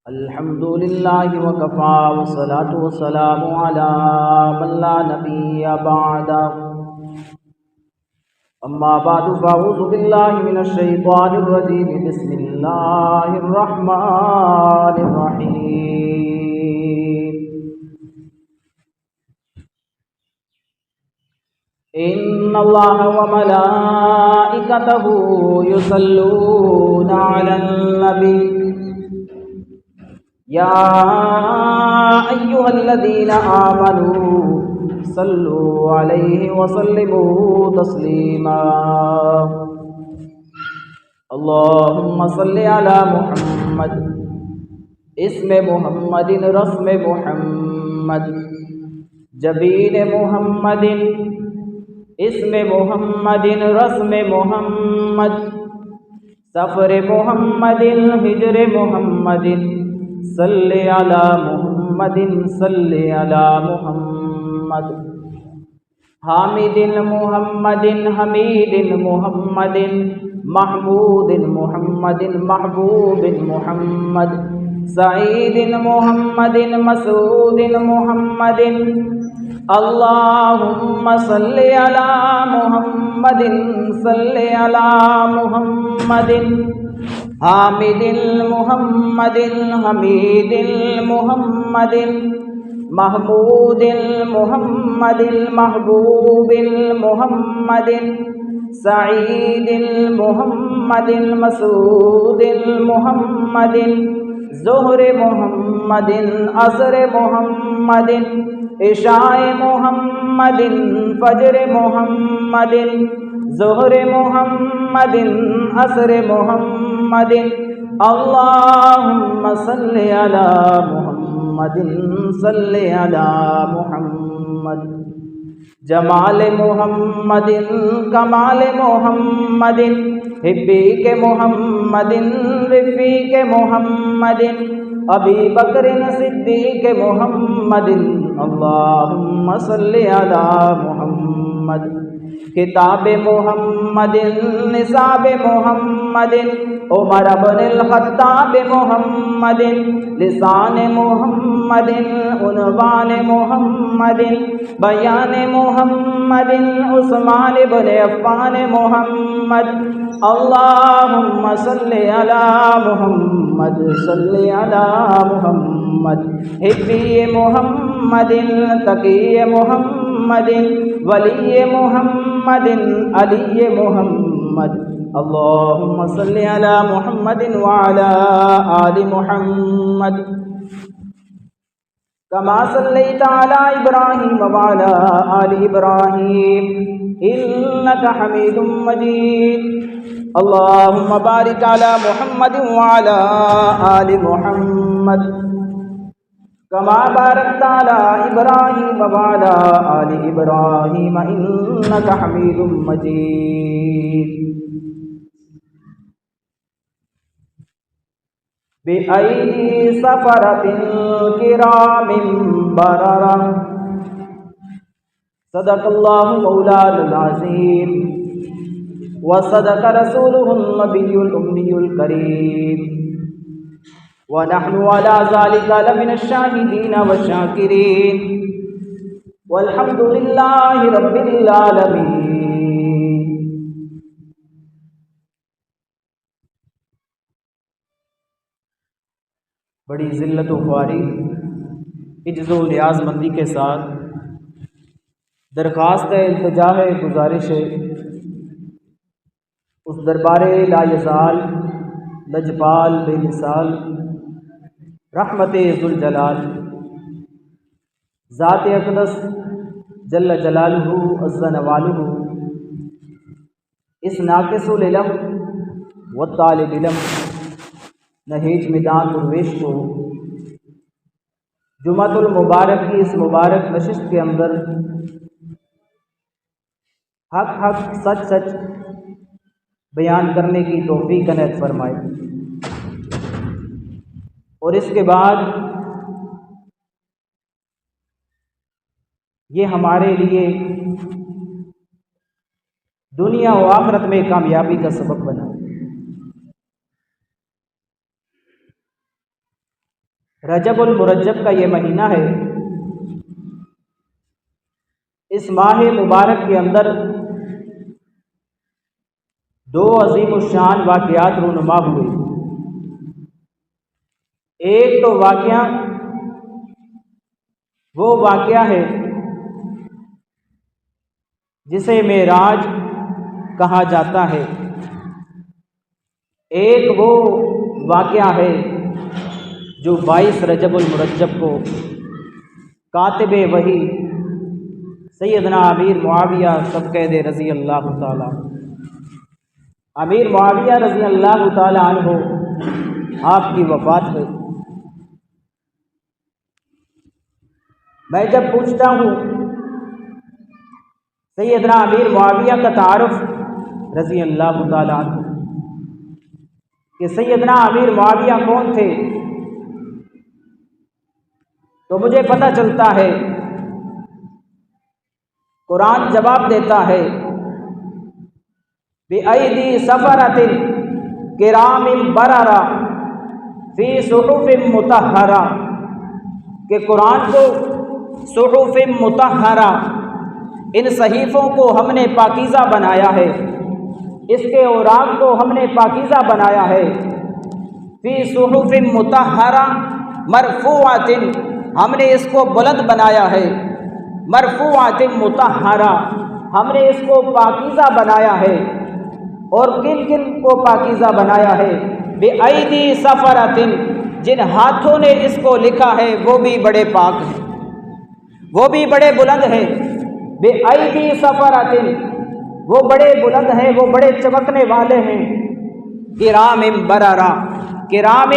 الحمد لله وكفى والصلاة والسلام على من لا نبي بعد. أما بعد فأعوذ بالله من الشيطان الرجيم. بسم الله الرحمن الرحيم. إن الله وملائكته يصلون على النبي يا أيها الذين آمنوا صلوا عليه وسلموا تسليما. اللهم صل على محمد اسم محمد رسم محمد جبین محمد اسم محمد رسم محمد سفر محمد ہجر محمد صلی علی محمد صلی علی محمد حامد محمد حمید محمد محمود محمد محبوب محمد سعید محمد مسعود محمد. اللهم صل على محمد صل على محمد حامد محمد حمید محمد محمود محمد محبوب محمد سعید محمد مسعود محمد ظہر محمد عصر محمد عشاء محمد فجر محمد ظہر محمد عصر محمد. اللهم صل على محمد صل على محمد جمال محمد کمال محمد حبیق محمد رفیق محمد ابی بکر صدیق محمد. اللهم صل على محمد کتاب محمد نصاب محمد عمر بن الخطاب محمد لسان محمد عنوان محمد بیان محمد عثمان بن عفان محمد. اللهم صل على محمد صل على محمد حبی محمد تقی محمد ولی محمد علی محمد. اللهم صل على محمد وعلى آل محمد كما صليت على إبراهيم وعلى آل إبراهيم إنك حميد مجيد. اللهم بارك على محمد وعلى آل محمد كما باركت على إبراهيم وعلى آل إبراهيم إنك حميد مجيد. بأيدي سفرة كرام بررة صدق الله مولانا العظيم وصدق رسوله النبي الأمي الكريم ونحن على ذلك لمن الشاهدين والشاكرين والحمد لله رب العالمين. بڑی ذلت و خواری عجز و نیاز مندی کے ساتھ درخواست ہے، التجا ہے، گزارش ہے اس دربار لا یزال لجپال بے مثال رحمت ذوالجلال ذات اقدس جل جلالہ عز نوالہ اس ناقص العلم والطالب علم نہیج میدان درویش کو جمعۃ المبارک کی اس مبارک نشست کے اندر حق حق سچ سچ بیان کرنے کی توفیق عنایت فرمائے. اور اس کے بعد یہ ہمارے لیے دنیا و آخرت میں کامیابی کا سبب بنا. رجب المرجب کا یہ مہینہ ہے، اس ماہ مبارک کے اندر دو عظیم الشان واقعات رونما ہوئے۔ ایک تو واقعہ وہ واقعہ ہے جسے معراج کہا جاتا ہے، ایک وہ واقعہ ہے جو 22 رجب المرجب کو کاتب وحی سیدنا امیر معاویہ سبقید رضی اللہ تعالیٰ امیر معاویہ رضی اللہ تعالیٰ عنہ آپ کی وفات ہے۔ میں جب پوچھتا ہوں سیدنا امیر معاویہ کا تعارف رضی اللہ تعالیٰ عنہ کہ سیدنا امیر معاویہ کون تھے، تو مجھے پتہ چلتا ہے قرآن جواب دیتا ہے بِأَيْدِي سَفَرَةٍ كِرَامٍ بَرَرَةٍ فِي صُحُفٍ مُطَہَّرَةٍ کہ قرآن کو صحف مطہرہ، ان صحیفوں کو ہم نے پاکیزہ بنایا ہے، اس کے اوراق کو ہم نے پاکیزہ بنایا ہے، فی صحف مطہرہ مرفوعۃ ہم نے اس کو بلند بنایا ہے، مرفوعۃ مطہرہ ہم نے اس کو پاکیزہ بنایا ہے، اور کن کن کو پاکیزہ بنایا ہے، بِأَيْدِي سَفَرَةٍ جن ہاتھوں نے اس کو لکھا ہے وہ بھی بڑے پاک ہیں، وہ بھی بڑے بلند ہیں، بِأَيْدِي سَفَرَةٍ وہ بڑے بلند ہیں، وہ بڑے چمکنے والے ہیں، کرام بررا کرام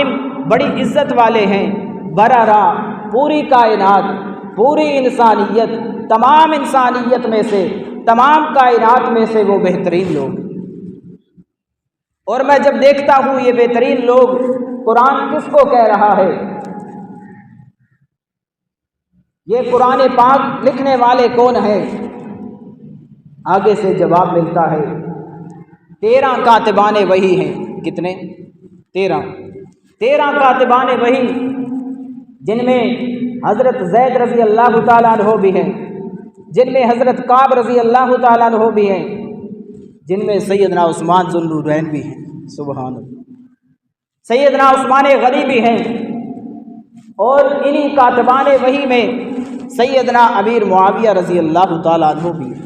بڑی عزت والے ہیں، بررا پوری کائنات، پوری انسانیت، تمام انسانیت میں سے، تمام کائنات میں سے وہ بہترین لوگ۔ اور میں جب دیکھتا ہوں یہ بہترین لوگ، قرآن کس کو کہہ رہا ہے؟ یہ قرآن پاک لکھنے والے کون ہیں؟ آگے سے جواب ملتا ہے 13 کاتبان وحی ہیں۔ کتنے؟ 13 کاتبان وحی، جن میں حضرت زید رضی اللہ تعالیٰ عنہ بھی ہیں، جن میں حضرت کعب رضی اللہ تعالیٰ عنہ بھی ہیں، جن میں سیدنا عثمان ذو النورین بھی ہیں، سبحان اللہ، سیدنا عثمان غنی بھی ہیں، اور انہی کاتبان وحی میں سیدنا امیر معاویہ رضی اللہ تعالیٰ عنہ بھی ہیں۔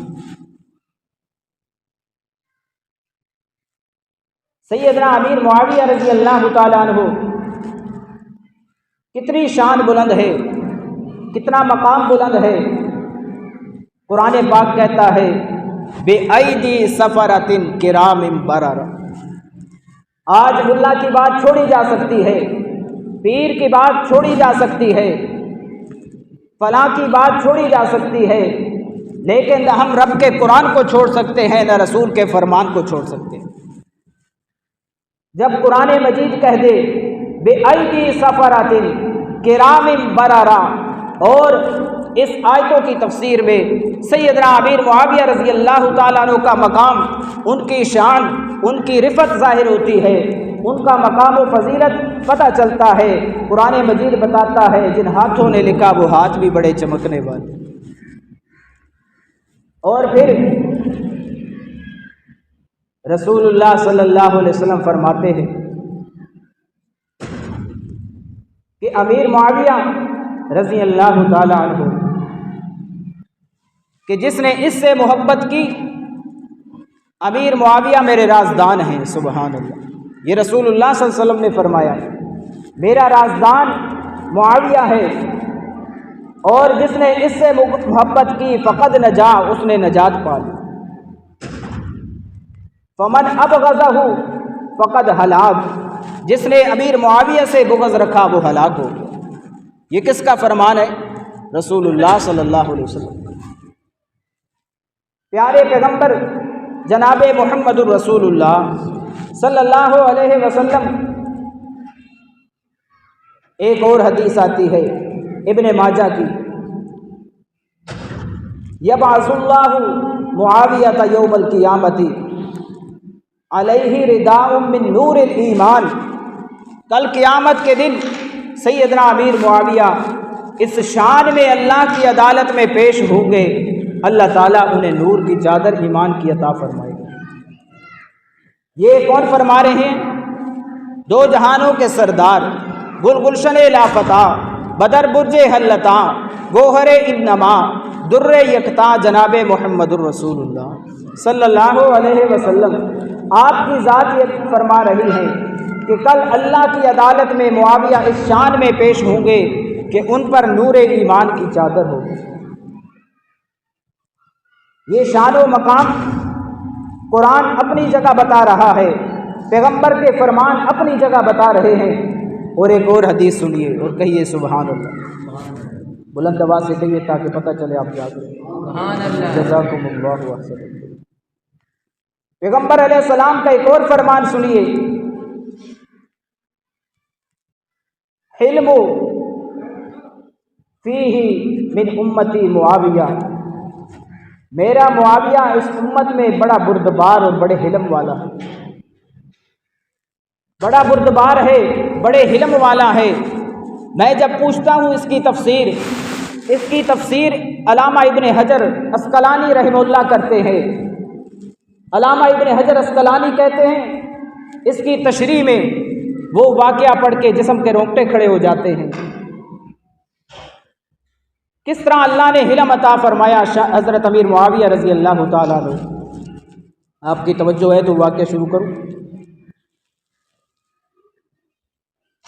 سیدنا امیر معاویہ رضی اللہ تعالیٰ عنہ کتنی شان بلند ہے، کتنا مقام بلند ہے۔ قرآن پاک کہتا ہے بِأَيْدِي سَفَرَةٍ كِرَامٍ بَرَرَةٍ آج ملا کی بات چھوڑی جا سکتی ہے، پیر کی بات چھوڑی جا سکتی ہے، فلاں کی بات چھوڑی جا سکتی ہے، لیکن نہ ہم رب کے قرآن کو چھوڑ سکتے ہیں، نہ رسول کے فرمان کو چھوڑ سکتے ہیں۔ جب قرآن مجید کہہ دے بِأَيْدِي سَفَرَةٍ كِرَامٍ بَرَرَةٍ، اور اس آیتوں کی تفسیر میں سیدنا امیر معاویہ رضی اللہ تعالیٰ عنہ کا مقام، ان کی شان، ان کی رفعت ظاہر ہوتی ہے، ان کا مقام و فضیلت پتہ چلتا ہے۔ قرآن مجید بتاتا ہے جن ہاتھوں نے لکھا وہ ہاتھ بھی بڑے چمکنے والے۔ اور پھر رسول اللہ صلی اللہ علیہ وسلم فرماتے ہیں کہ امیر معاویہ رضی اللہ تعالی عنہ کہ جس نے اس سے محبت کی، امیر معاویہ میرے رازدان ہیں، سبحان اللہ، یہ رسول اللہ صلی اللہ علیہ وسلم نے فرمایا میرا رازدان معاویہ ہے، اور جس نے اس سے محبت کی فقد نجا اس نے نجات پا لی، فمن ابغضہ فقد ہلاک جس نے امیر معاویہ سے بغض رکھا وہ ہلاک ہو گیا۔ یہ کس کا فرمان ہے؟ رسول اللہ صلی اللہ علیہ وسلم۔ پیارے پیغمبر جناب محمد الرسول اللہ صلی اللہ علیہ وسلم، ایک اور حدیث آتی ہے ابن ماجہ کی، یبعث اللہ معاویہ یوم القیامۃ علیہ رداء من نور الایمان، کل قیامت کے دن سیدنا امیر معاویہ اس شان میں اللہ کی عدالت میں پیش ہوں گے، اللہ تعالیٰ انہیں نور کی چادر ایمان کی عطا فرمائے گا۔ یہ کون فرما رہے ہیں؟ دو جہانوں کے سردار، گل گلشن لافتہ، بدر برج حلتا، گوہر انما، در یکتا، جناب محمد الرسول اللہ صلی اللہ علیہ وسلم۔ آپ کی ذات یہ فرما رہی ہے کہ کل اللہ کی عدالت میں معاویہ اس شان میں پیش ہوں گے کہ ان پر نور ایمان کی چادر ہوگی۔ یہ شان و مقام قرآن اپنی جگہ بتا رہا ہے، پیغمبر کے فرمان اپنی جگہ بتا رہے ہیں۔ اور ایک اور حدیث سنیے اور کہیے سبحان اللہ، بلند آواز سے کہیے تاکہ پتہ چلے آپ یاد رکھیں۔ سبحان اللہ، جزاکم اللہ احسن۔ پیغمبر علیہ السلام کا ایک اور فرمان سنیے، حلم فیہ من امتی معاویہ، میرا معاویہ اس امت میں بڑا بردبار اور بڑے حلم والا ہے، بڑا بردبار ہے، بڑے حلم والا ہے۔ میں جب پوچھتا ہوں اس کی تفسیر علامہ ابن حجر اسقلانی رحمہ اللہ کرتے ہیں۔ علامہ ابن حجر اسقلانی کہتے ہیں اس کی تشریح میں وہ واقعہ پڑھ کے جسم کے رونگٹے کھڑے ہو جاتے ہیں، کس طرح اللہ نے حلم عطا فرمایا حضرت امیر معاویہ رضی اللہ تعالیٰ عنہ۔ آپ کی توجہ ہے تو واقعہ شروع کروں۔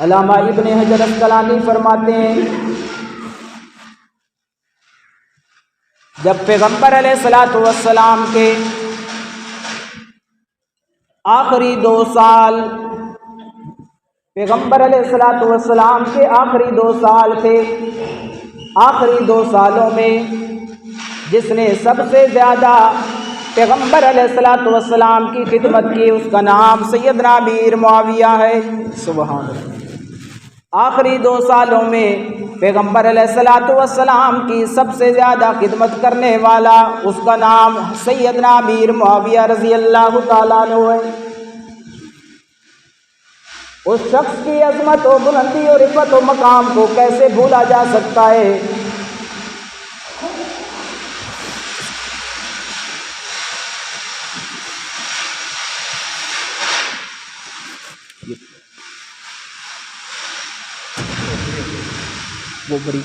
علامہ ابن حجر اسقلانی فرماتے ہیں جب پیغمبر علیہ الصلوۃ والسلام کے آخری 2 سال، پیغمبر علیہ الصلوۃ والسلام کے آخری 2 سال تھے، آخری 2 سالوں میں جس نے سب سے زیادہ پیغمبر علیہ الصلوۃ والسلام کی خدمت کی اس کا نام سیدنا امیر معاویہ ہے۔ سبحان اللہ۔ آخری 2 سالوں میں پیغمبر علیہ الصلوۃ والسلام کی سب سے زیادہ خدمت کرنے والا اس کا نام سیدنا امیر معاویہ رضی اللہ تعالیٰ عنہ ہے۔ اس شخص کی عظمت و بلندی اور عفت و مقام کو کیسے بھولا جا سکتا ہے؟ وہ بڑی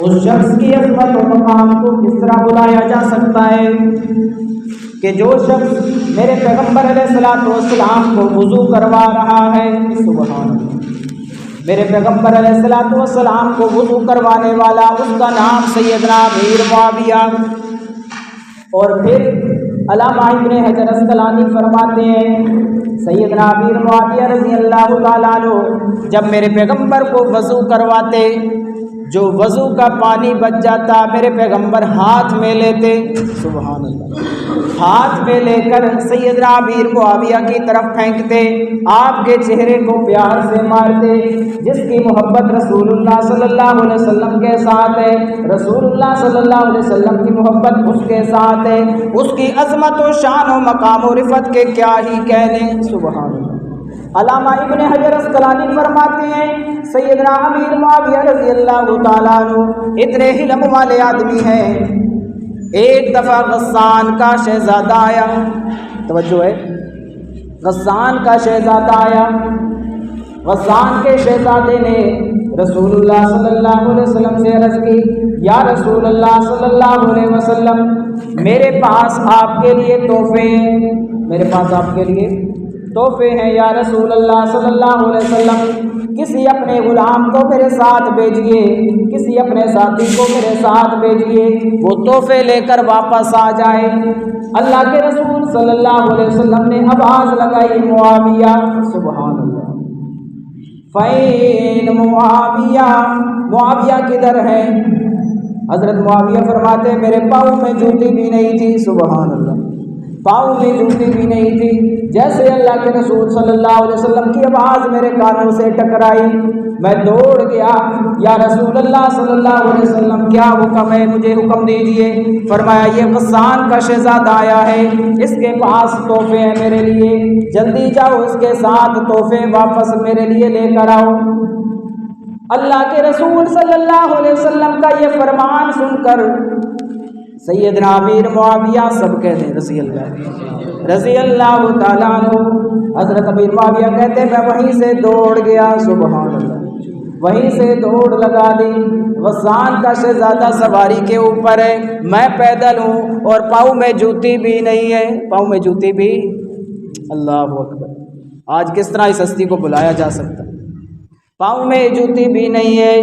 اس شخص کی عظمت و مقام کو کس طرح بلایا جا سکتا ہے کہ جو شخص میرے پیغمبر علیہ الصلوۃ والسلام کو وضو کروا رہا ہے، سبحان اللہ، میرے پیغمبر علیہ الصلوۃ والسلام کو وضو کروانے والا اس کا نام سیدنا امیر معاویہ۔ اور پھر علامہ ابن حجر اسقلانی فرماتے ہیں سیدنا امیر معاویہ رضی اللہ تعالیٰ عنہ جب میرے پیغمبر کو وضو کرواتے، جو وضو کا پانی بچ جاتا میرے پیغمبر ہاتھ میں لیتے، سبحان اللہ، ہاتھ میں لے کر سیدنا امیر معاویہ کی طرف پھینکتے، آپ کے چہرے کو پیار سے مارتے۔ جس کی محبت رسول اللہ صلی اللہ علیہ وسلم کے ساتھ ہے، رسول اللہ صلی اللہ علیہ وسلم کی محبت اس کے ساتھ ہے، اس کی عظمت و شان و مقام و رفت کے کیا ہی کہنے، سبحان اللہ۔ علامہ ابن حجر اسقلانی فرماتے ہیں سیدنا امیر معاویہ رضی اللہ تعالیٰ عنہ اتنے حلم والے آدمی ہیں۔ ایک دفعہ غسان کا شہزادہ آیا، توجہ ہے، غسان کا شہزادہ آیا۔ غسان کے شہزادے نے رسول اللہ صلی اللہ علیہ وسلم سے عرض کی، یا رسول اللہ صلی اللہ علیہ وسلم، میرے پاس آپ کے لیے تحفے ہیں، میرے پاس آپ کے لیے تحفے ہیں یا رسول اللہ صلی اللہ علیہ وسلم، کسی اپنے غلام کو میرے ساتھ بھیجیے، کسی اپنے ساتھی کو میرے ساتھ بھیجیے، وہ تحفے لے کر واپس آ جائے۔ اللہ کے رسول صلی اللہ علیہ وسلم نے آواز لگائی، معاویہ، سبحان اللہ، فین معاویہ، معاویہ کدھر ہے؟ حضرت معاویہ فرماتے میرے پاؤں میں جوتی بھی نہیں تھی، سبحان اللہ، پاؤں میں جوتی بھی نہیں تھی. جیسے اللہ کے رسول صلی اللہ علیہ وسلم کی آواز میرے کانوں سے ٹکرائی, میں دوڑ گیا, یا رسول اللہ صلی اللہ علیہ وسلم کیا حکم ہے, مجھے حکم دیجیے. فرمایا یہ غسان کا شہزادہ آیا ہے, اس کے پاس تحفے ہیں میرے لیے, جلدی جاؤ اس کے ساتھ تحفے واپس میرے لیے لے کر آؤ. اللہ کے رسول صلی اللہ علیہ وسلم کا یہ فرمان سن کر سیدنا امیر معاویہ, سب کہتے ہیں رضی اللہ تعالیٰ عنہ, حضرت امیر معاویہ کہتے ہیں میں وہیں سے دوڑ گیا, سبحان اللہ, وہیں سے دوڑ لگا دی. غسان کا شہزادہ سواری کے اوپر ہے, میں پیدل ہوں اور پاؤں میں جوتی بھی نہیں ہے, پاؤں میں جوتی بھی. اللہ اکبر, آج کس طرح اس ہستی کو بلایا جا سکتا, پاؤں میں جوتی بھی نہیں ہے.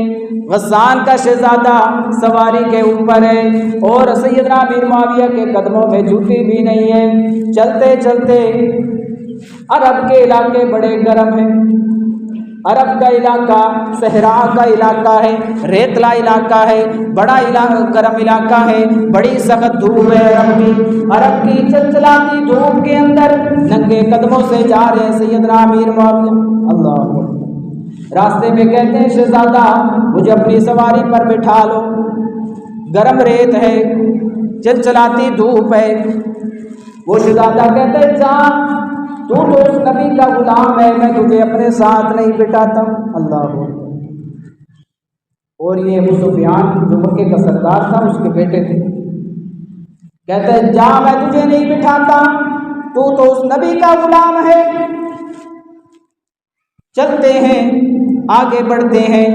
غسان کا شہزادہ سواری کے اوپر ہے اور سیدنا امیر معاویہ کے قدموں میں جوتی بھی نہیں ہے. چلتے چلتے عرب کے علاقے بڑے گرم ہیں, عرب کا علاقہ صحرا کا علاقہ ہے, ریتلا علاقہ ہے, بڑا گرم علاقہ ہے, بڑی سخت دھوپ ہے عرب کی چلچلاتی دھوپ کے اندر ننگے قدموں سے جا رہے ہیں سیدنا امیر معاویہ. اللہ, راستے میں کہتے ہیں شہزادہ مجھے اپنی سواری پر بٹھا لو, گرم ریت ہے, چلچلاتی دھوپ ہے. وہ شہزادہ کہتے ہیں جا, تو اس نبی کا غلام ہے, میں تجھے اپنے ساتھ نہیں بٹھاتا. اللہ, اور یہ ابو سفیان جو مکے کا سردار تھا اس کے بیٹے تھے, کہتے ہیں جا میں تجھے نہیں بٹھاتا, تو اس نبی کا غلام ہے. چلتے ہیں, آگے بڑھتے ہیں,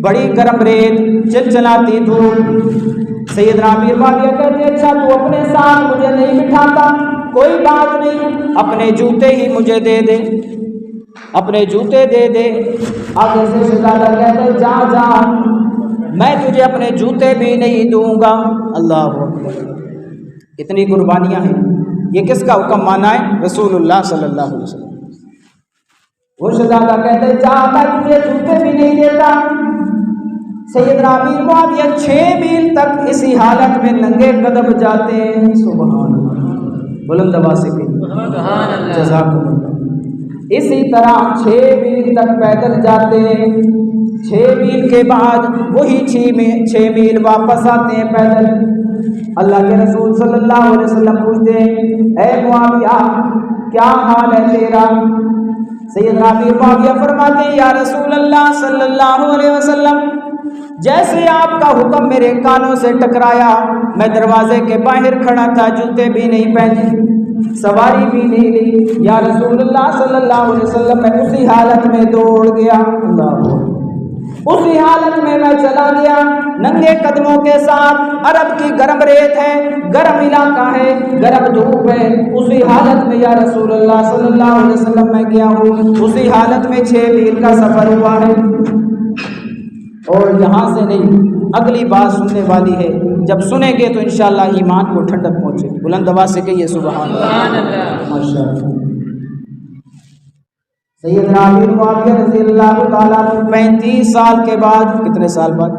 بڑی گرم ریت, چلچلاتی دھوپ. سیدنا امیر معاویہ کہتے ہیں اچھا تو اپنے ساتھ مجھے نہیں بٹھاتا, کوئی بات نہیں, اپنے جوتے ہی مجھے دے دے, اپنے جوتے دے دے. آگے سے شہزادہ کہتے ہیں جا جا, میں تجھے اپنے جوتے بھی نہیں دوں گا. اللہ اکبر, اتنی قربانیاں ہیں. یہ کس کا حکم مانا ہے؟ رسول اللہ صلی اللہ علیہ وسلم. وہ شہزادہ کہتے ہیں جا, میں تجھے جوتے بھی نہیں دیتا. سیدنا امیر معاویہ 6 میل تک اسی حالت میں ننگے قدم جاتے ہیں. سبحان اللہ, بلند آواز سے جزاکم اللہ. اسی طرح 6 میل تک پیدل جاتے ہیں. 6 میل کے بعد وہی 6 میل واپس آتے ہیں پیدل. اللہ کے رسول صلی اللہ علیہ وسلم پوچھتے ہیں اے معاویہ کیا حال ہے تیرا؟ سیدنا امیر معاویہ فرماتے ہیں یا رسول اللہ صلی اللہ علیہ وسلم, جیسے آپ کا حکم میرے کانوں سے ٹکرایا, میں دروازے کے باہر کھڑا تھا, جوتے بھی نہیں پہنے, سواری بھی نہیں لی. یا رسول اللہ صلی اللہ علیہ وسلم میں اسی حالت میں دوڑ گیا. اللہ, اسی حالت میں چلا گیا ننگے قدموں کے ساتھ. عرب کی گرم ریت ہے, گرم علاقہ ہے, گرم دھوپ ہے, اسی حالت میں یا رسول اللہ صلی اللہ علیہ وسلم میں گیا ہوں. اسی حالت میں 6 میل کا سفر ہوا ہے. اور یہاں سے نہیں, اگلی بات سننے والی ہے, جب سنیں گے تو انشاءاللہ ایمان کو ٹھنڈک پہنچے. بلند آواز سے کہیے سبحان اللہ. ماشاءاللہ. سیدنا امیر معاویہ رضی اللہ تعالیٰ 35 سال کے بعد, کتنے سال بعد؟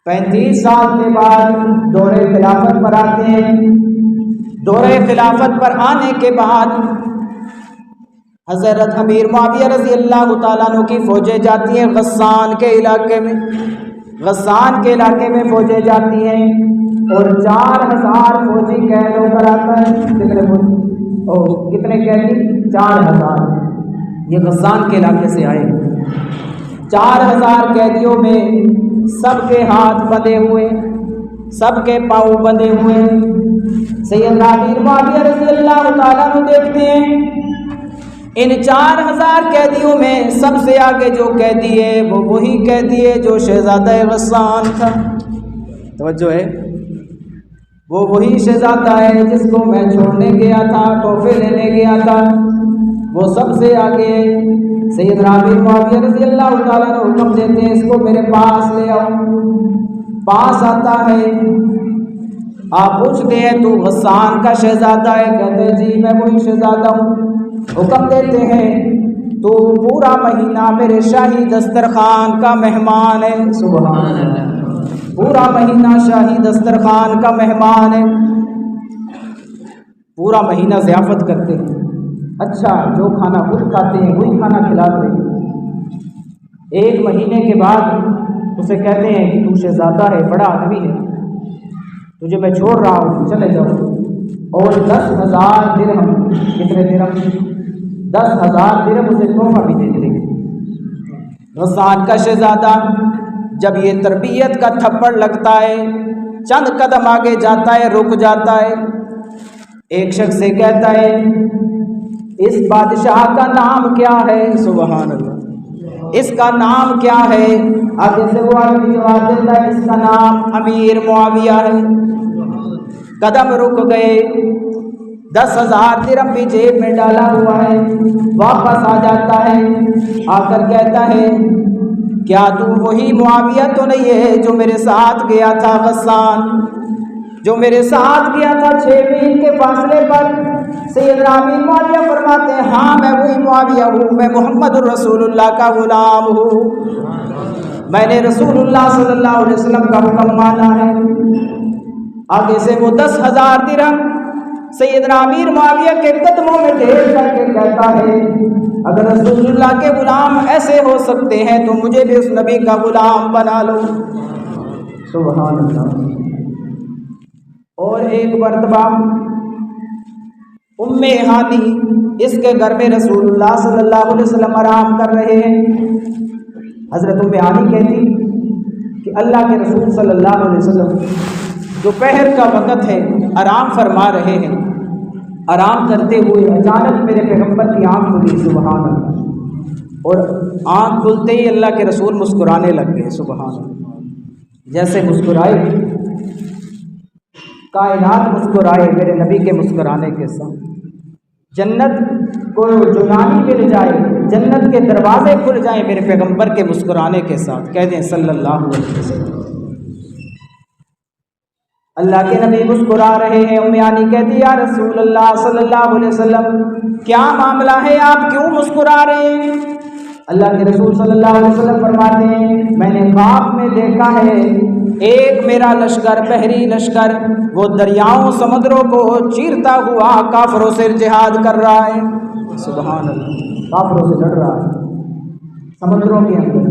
35 سال کے بعد دور خلافت پر آتے ہیں. دور خلافت پر آنے کے بعد حضرت امیر معاویہ رضی اللہ تعالیٰ عنہ کی فوجیں جاتی ہیں غسان کے علاقے میں. غسان کے علاقے میں فوجیں جاتی ہیں اور 4000 فوجی قید ہو کر آتا ہے. کتنے فوجی؟ کتنے قیدی؟ 4000. یہ غسان کے علاقے سے آئے. 4000 قیدیوں میں سب کے ہاتھ بندھے ہوئے, سب کے پاؤں بندھے ہوئے. سیدنا امیر معاویہ رضی اللہ تعالیٰ عنہ دیکھتے ہیں ان 4000 قیدیوں میں سب سے آگے جو قیدی ہے وہ وہی قیدی ہے جو شہزادہ غسان تھا. توجہ ہے, وہ وہی شہزادہ ہے جس کو میں چھوڑنے گیا تھا, تحفے لینے گیا تھا, وہ سب سے آگے. سیدنا امیر معاویہ رضی اللہ تعالیٰ نے حکم دیتے ہیں اس کو میرے پاس لے آؤ. پاس آتا ہے, آپ پوچھتے ہیں تو غسان کا شہزادہ ہے؟ کہتے ہیں جی میں وہی شہزادہ ہوں. حکم دیتے ہیں تو پورا مہینہ میرے شاہی دسترخوان کا مہمان ہے. سبحان اللہ, پورا مہینہ شاہی دسترخوان کا مہمان ہے. پورا مہینہ ضیافت کرتے ہیں، اچھا جو کھانا خود کھاتے ہیں وہی کھانا کھلاتے ہیں۔ 1 مہینے کے بعد اسے کہتے ہیں کہ تو شہزادہ ہے، بڑا آدمی ہے، تجھے میں چھوڑ رہا ہوں، چلے جاؤ۔ اور 10,000 درہم، کتنے درہم؟ 10,000 درہم اسے تحفہ بھی دے دیں۔ غسان کا شہزادہ جب یہ تربیت کا تھپڑ لگتا ہے، چند قدم آگے جاتا ہے، رک جاتا ہے۔ ایک شخص سے کہتا ہے اس بادشاہ کا نام کیا ہے؟ سبحان اللہ، اس کا نام کیا ہے؟ آگے سے وہ آدمی جواب دیتا ہے اس کا نام امیر معاویہ ہے۔ قدم رک گئے، 10,000 درہم بھی جیب میں ڈالا ہوا ہے، واپس آ جاتا ہے، آ کر کہتا ہے کیا تو وہی معاویہ تو نہیں ہے جو میرے ساتھ گیا تھا غسان، جو میرے ساتھ گیا تھا 6 میل کے فاصلے پر؟ سیدنا امیر معاویہ فرماتے ہیں ہاں میں وہی معاویہ ہوں، میں محمد الرسول اللہ کا غلام ہوں، میں نے رسول اللہ صلی اللہ علیہ وسلم کا حکم مانا ہے۔ آگے سے وہ 10,000 درہم سیدنا امیر معاویہ کے قدموں میں ڈھیر کر کے کہتا ہے اگر رسول اللہ کے غلام ایسے ہو سکتے ہیں تو مجھے بھی اس نبی کا غلام بنا لو۔ سبحان اللہ۔ اور ایک مرتبہ ام ہانی، اس کے گھر میں رسول اللہ صلی اللہ علیہ وسلم آرام کر رہے ہیں۔ حضرت ام ہانی کہتی کہ اللہ کے رسول صلی اللہ علیہ وسلم دوپہر کا وقت ہے، آرام فرما رہے ہیں، آرام کرتے ہوئے اچانک میرے پیغمبر کی آنکھ کھلی، سبحان اللہ، اور آنکھ کھلتے ہی اللہ کے رسول مسکرانے لگ گئے، سبحان اللہ، جیسے مسکرائے کائنات مسکرائے میرے نبی کے مسکرانے کے ساتھ۔ جنت کو جنانی مل جائے، جنت کے دروازے کھل جائیں میرے پیغمبر کے مسکرانے کے ساتھ، کہہ دیں صلی اللہ علیہ وسلم۔ اللہ کے نبی مسکرا رہے ہیں، ام ہانی کہتی یا رسول اللہ صلی اللہ علیہ وسلم کیا معاملہ ہے، آپ کیوں مسکرا رہے ہیں؟ اللہ کے رسول صلی اللہ علیہ وسلم فرماتے ہیں میں نے خواب میں دیکھا ہے ایک میرا لشکر، بحری لشکر، وہ دریاؤں سمندروں کو چیرتا ہوا کافروں سے جہاد کر رہا ہے، سبحان اللہ، کافروں سے لڑ رہا ہے سمندروں کے اندر،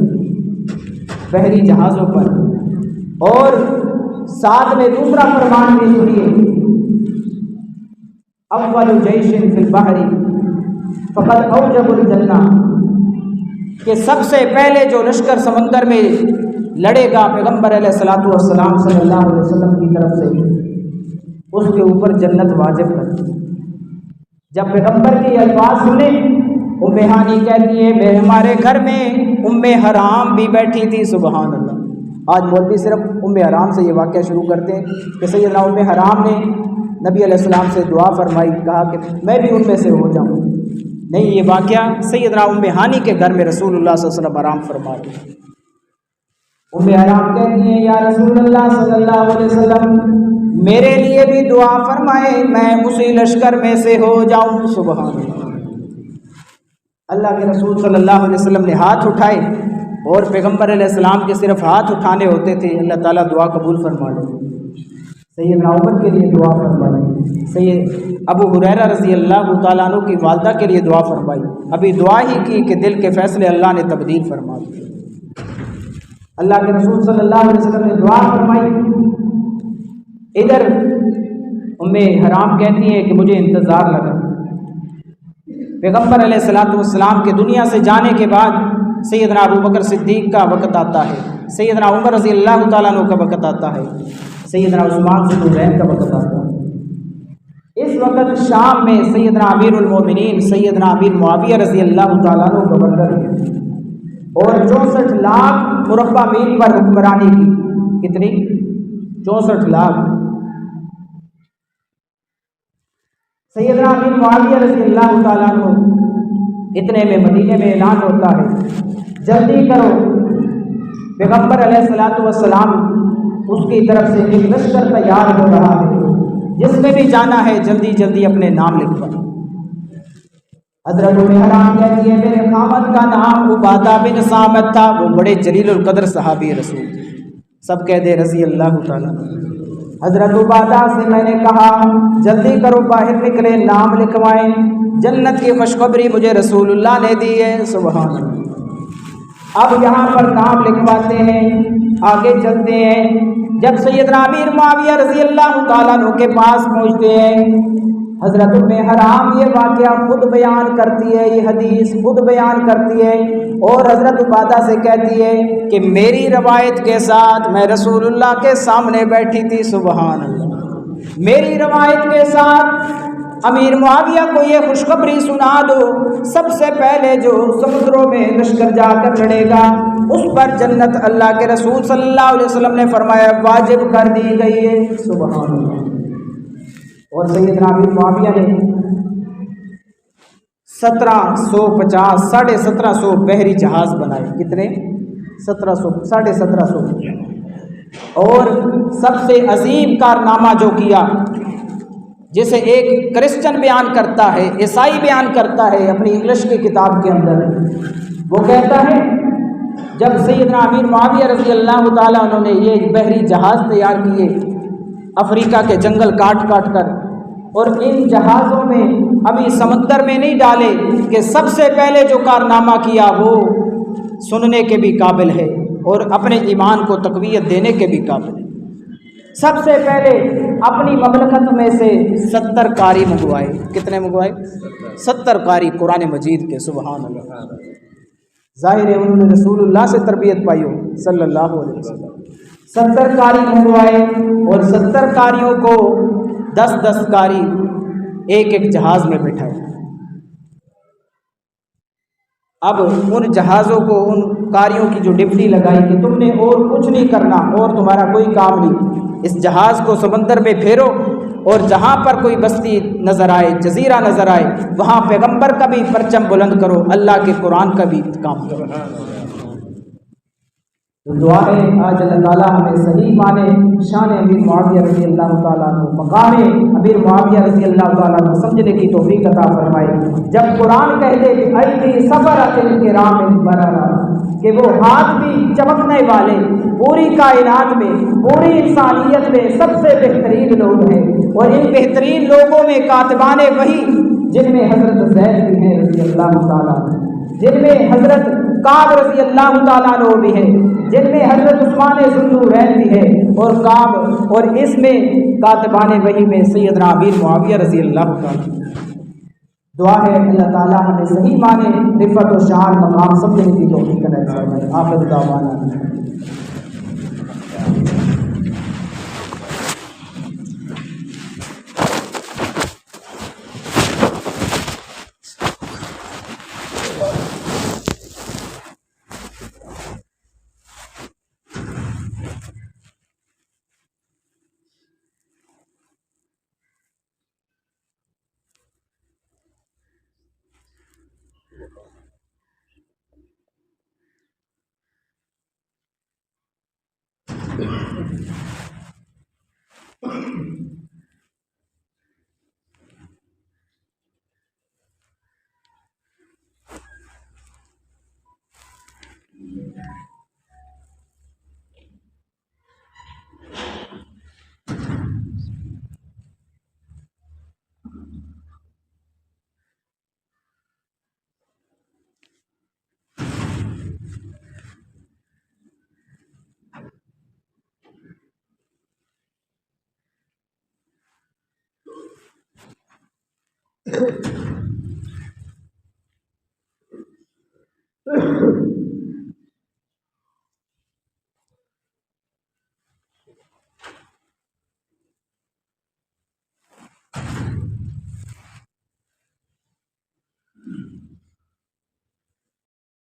بحری جہازوں پر۔ اور ساتھ میں دوسرا فرمان بھی سنیے، اول جیش فی البحر فقد اوجب الجنہ، کہ سب سے پہلے جو لشکر سمندر میں لڑے گا پیغمبر علیہ الصلوۃ والسلام صلی اللہ علیہ وسلم کی طرف سے، اس کے اوپر جنت واجب ہے۔ جب پیغمبر کے الفاظ سنے ام ہانی کہتی ہے ہمارے گھر میں ام حرام بھی بیٹھی تھی، سبحان اللہ۔ آج مولوی صرف ام حرام سے یہ واقعہ شروع کرتے ہیں کہ سیدنا ام حرام نے نبی علیہ السلام سے دعا فرمائی، کہا کہ میں بھی ان میں سے ہو جاؤں، نہیں، یہ واقعہ سیدنا ام ہانی کے گھر میں رسول اللہ صلی اللہ علیہ وسلم آرام فرما رہے ہیں۔ ام حرام کہتی ہیں یا رسول اللہ صلی اللہ علیہ وسلم میرے لیے بھی دعا فرمائے، میں اسی لشکر میں سے ہو جاؤں، سبحان اللہ۔ اللہ کے رسول صلی اللہ علیہ وسلم نے ہاتھ اٹھائے، اور پیغمبر علیہ السلام کے صرف ہاتھ اٹھانے ہوتے تھے، اللہ تعالیٰ دعا قبول فرما لے۔ سیدنا عمر کے لیے دعا فرمائی، سید ابو ہریرہ رضی اللہ تعالیٰ عنہ کی والدہ کے لیے دعا فرمائی، ابھی دعا ہی کی کہ دل کے فیصلے اللہ نے تبدیل فرما دیے۔ اللہ کے رسول صلی اللہ علیہ وسلم نے دعا فرمائی، ادھر ام حرام کہتی ہیں کہ مجھے انتظار لگا۔ پیغمبر علیہ السلام کے دنیا سے جانے کے بعد سیدنا ابو بکر صدیق کا وقت آتا ہے، سیدنا عمر رضی اللہ تعالیٰ عنہ کا وقت آتا ہے، سیدنا عثمان ذوالنورین کا وقت آتا ہے۔ اس وقت شام میں سیدنا امیر المومنین سیدنا امیر معاویہ رضی اللہ تعالیٰ عنہ گورنر ہے، اور 64 لاکھ مربع میل پر حکمرانی کی، کتنی؟ 64 لاکھ۔ سیدنا امیر معاویہ رضی اللہ تعالیٰ عنہ، اتنے میں مدینے میں اعلان ہوتا ہے جلدی کرو، پیغمبر علیہ الصلوۃ والسلام اس کی طرف سے ایک لشکر تیار ہو رہا ہے، جس میں بھی جانا ہے جلدی جلدی اپنے نام لکھوا۔ حضرت ام حرام کہتی ہے میرے خامد کا نام عبادہ بن صامت تھا، وہ بڑے جلیل القدر صحابی رسول، سب کہہ دے رضی اللہ تعالیٰ۔ حضرت عبادہ سے میں نے کہا جلدی کرو باہر نکلے، نام لکھوائیں۔ جنت کی خوشخبری مجھے رسول اللہ نے دی ہے، سبحان اللہ۔ اب یہاں پر نام لکھواتے ہیں، آگے چلتے ہیں۔ جب سیدنا امیر معاویہ رضی اللہ تعالیٰ عنہ کے پاس پہنچتے ہیں، حضرت ام حرام یہ واقعہ خود بیان کرتی ہے، یہ حدیث خود بیان کرتی ہے، اور حضرت عبادہ سے کہتی ہے کہ میری روایت کے ساتھ میں رسول اللہ کے سامنے بیٹھی تھی، سبحان اللہ۔ میری روایت کے ساتھ امیر معاویہ کو یہ خوشخبری سنا دو، سب سے پہلے جو سمندروں میں لشکر جا کر لڑے گا اس پر جنت اللہ کے رسول صلی اللہ علیہ وسلم نے فرمایا واجب کر دی گئی ہے، سبحان اللہ۔ اور سیدنا امیر معاویہ نے 1750 1750 بحری جہاز بنائے، کتنے؟ 1750 اور سب سے عظیم کارنامہ جو کیا، جسے ایک کرسچن بیان کرتا ہے، عیسائی بیان کرتا ہے اپنی انگلش کی کتاب کے اندر، وہ کہتا ہے جب سیدنا امیر معاویہ رضی اللہ تعالیٰ عنہ نے یہ بحری جہاز تیار کیے افریقہ کے جنگل کاٹ کاٹ کر، اور ان جہازوں میں ابھی سمندر میں نہیں ڈالے، کہ سب سے پہلے جو کارنامہ کیا وہ سننے کے بھی قابل ہے اور اپنے ایمان کو تقویت دینے کے بھی قابل ہے۔ سب سے پہلے اپنی مملکت میں سے 70 قاری منگوائے، کتنے منگوائے؟ 70 قاری قرآن مجید کے، سبحان اللہ۔ ظاہر ہے انہوں نے رسول اللہ سے تربیت پائی ہو صلی اللہ علیہ وسلم۔ 70 قاری منگوائے اور 70 قاریوں کو 10 قاری ایک ایک جہاز میں بٹھائے۔ اب ان جہازوں کو ان قاریوں کی جو ڈپٹی لگائی کہ تم نے اور کچھ نہیں کرنا اور تمہارا کوئی کام نہیں، اس جہاز کو سمندر میں پھیرو اور جہاں پر کوئی بستی نظر آئے، جزیرہ نظر آئے، وہاں پیغمبر کا بھی پرچم بلند کرو، اللہ کے قرآن کا بھی کام کرو۔ تو دعا ہے آج اللہ تعالیٰ ہمیں صحیح معنی شان امیر معاویہ رضی اللہ تعالیٰ عنہ، مقام امیر معاویہ رضی اللہ تعالیٰ عنہ سمجھنے کی توفیق عطا فرمائے۔ جب قرآن کہتے کہ ایدی سفرۃ الکرام بررہ، کہ وہ ہاتھ بھی چمکنے والے پوری کائنات میں، پوری انسانیت میں سب سے بہترین لوگ ہیں، اور ان بہترین لوگوں میں کاتبان وحی، جن میں حضرت زید بھی ہیں رضی اللہ تعالیٰ عنہ، جن میں حضرت کعب رضی اللہ تعالیٰ عنہ بھی ہیں، جن میں حضرت عثمان ذو النورین بھی ہے، اور کعب، اور اس میں کاتبان وحی میں سیدنا امیر معاویہ رضی اللہ تعالیٰ۔ دعا ہے اللہ تعالیٰ ہمیں صحیح معنی رفعت و شان مقام سمجھنے کی توفیق عطا فرمائے۔ آخر دعوانا